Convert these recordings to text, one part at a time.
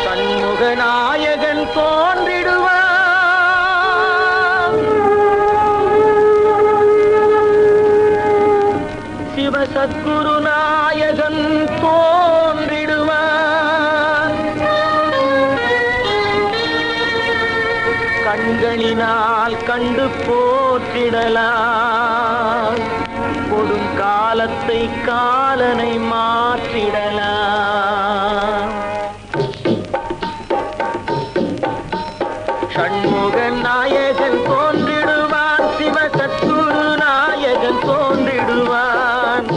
சண்முகநாயகன் தோன்றிடுவான், சிவசத்குரு நாயகன் தோன்றிடுவான். கண்களினால் கண்டு போற்றிடலாம், கொடுங்காலத்தை காலனை மாற்றிடலாம். சண்முகன் நாயகன் தோன்றிடுவான், சிவசத்குரு நாயகன் தோன்றிடுவான்.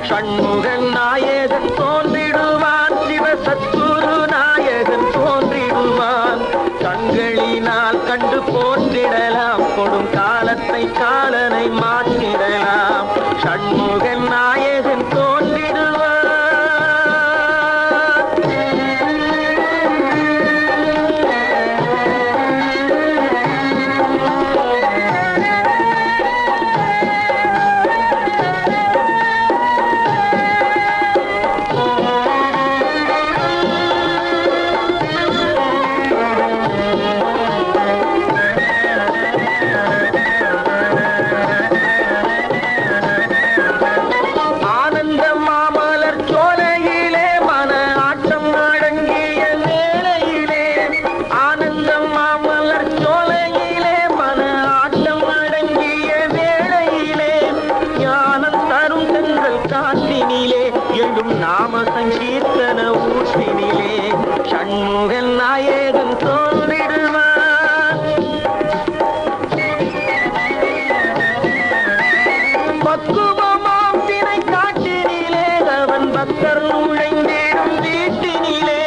சண்முகன் நாயகன் தோன்றிடுவான், சிவசத்குரு நாயகன் தோன்றிடுவான். கண்களினால் கண்டு போற்றிடலாம், கொடும் காலத்தை காலனை மாற்றிடலாம். சண்முகன் நாயகன் தோன்றிடுவான். நாம சங்கீர்த்தன ஊற்றினிலே சண்முகன் நாயகன் தோன்றிடுவான். பக்குவமாம் தினை காட்டினிலே அவன் பக்தர் நுழைந்தேடும் வீட்டினிலே.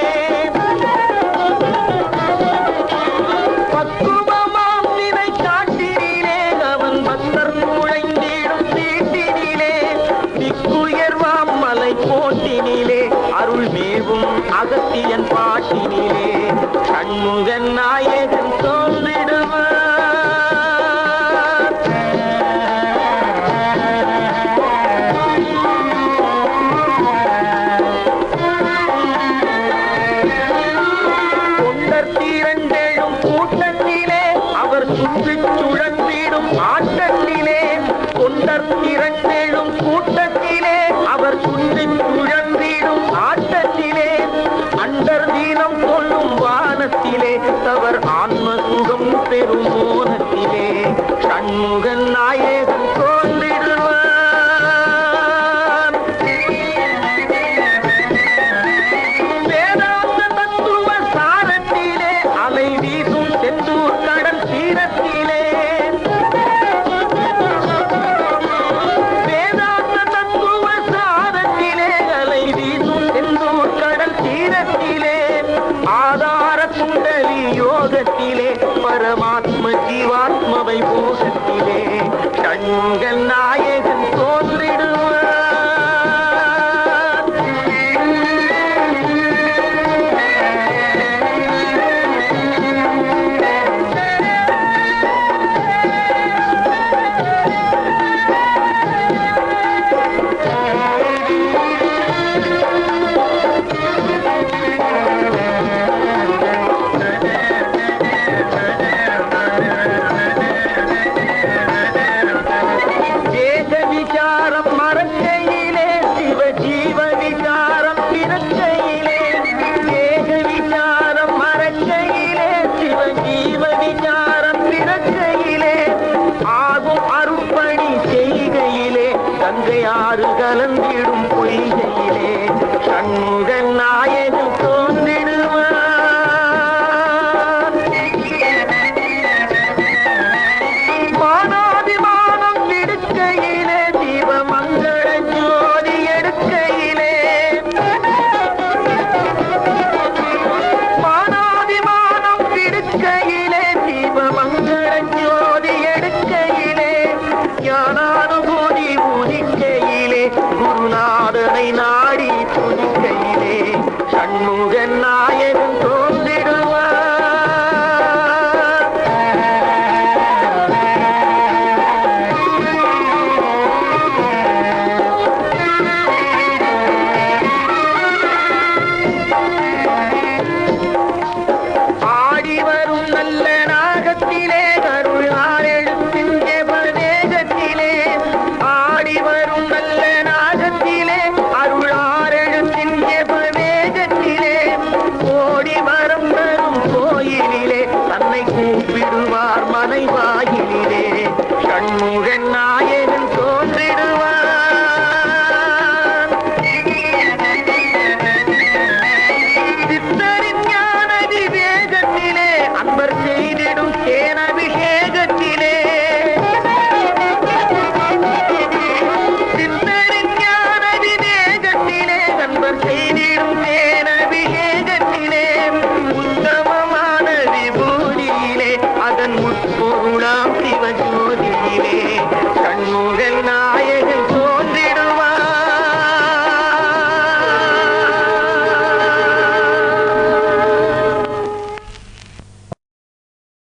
பக்குவமாம் தினை காட்டினிலே அவன் பக்தர் நுழைந்தேடும் வீட்டினிலே. திக்குயர்வாம் மலை கோட்டினிலே அருள் மேவும் அகத்தியன் பாட்டினிலே சண்முகன் நாயகன் தோன்றிடுவான். தொண்டர் தீரண்டேழும் கூட்டத்திலே அவர் சுற்றிச் சுழன்றிடும் ஆட்டத்திலே. தொண்டர் தீரண்டேழும் கூட்டத்திலே அவர் சுற்றிச் சுழன்றிடும் ஆட்டத்திலே. அண்டர் தீனம் கொள்ளும் வானத்திலே தவர் ஆன்ம சுகம் பெறும் மோனத்திலே சண்முகன் நாயகன் தோன்றிடுவான். வேதாந்த தத்துவ சாரத்திலே அலை வீசும் செந்தூர் கடல் தீரத்திலே. வேதாந்த தத்துவ சாரத்திலே அலை வீசும் செந்தூர் கடல் தீரத்திலே. ஆதார குண்டலி யோகத்திலே பரமாத்ம ஜீவாத்மவை போகத்திலே சண்முகன் நாயகன் தோன்றிடுவான். கங்கையாறு கலந்திடும் பொய்கையிலே சண்முகன் நாயகன் தோன்றிடுவான். மானாதிமானம் விடுக்கையிலே தீபமங்கள ஜோதி எடுக்கையிலே. மானாதிமானம் விடுக்கையிலே தீபமங்கள ஜோதி எடுக்கையிலே ஞான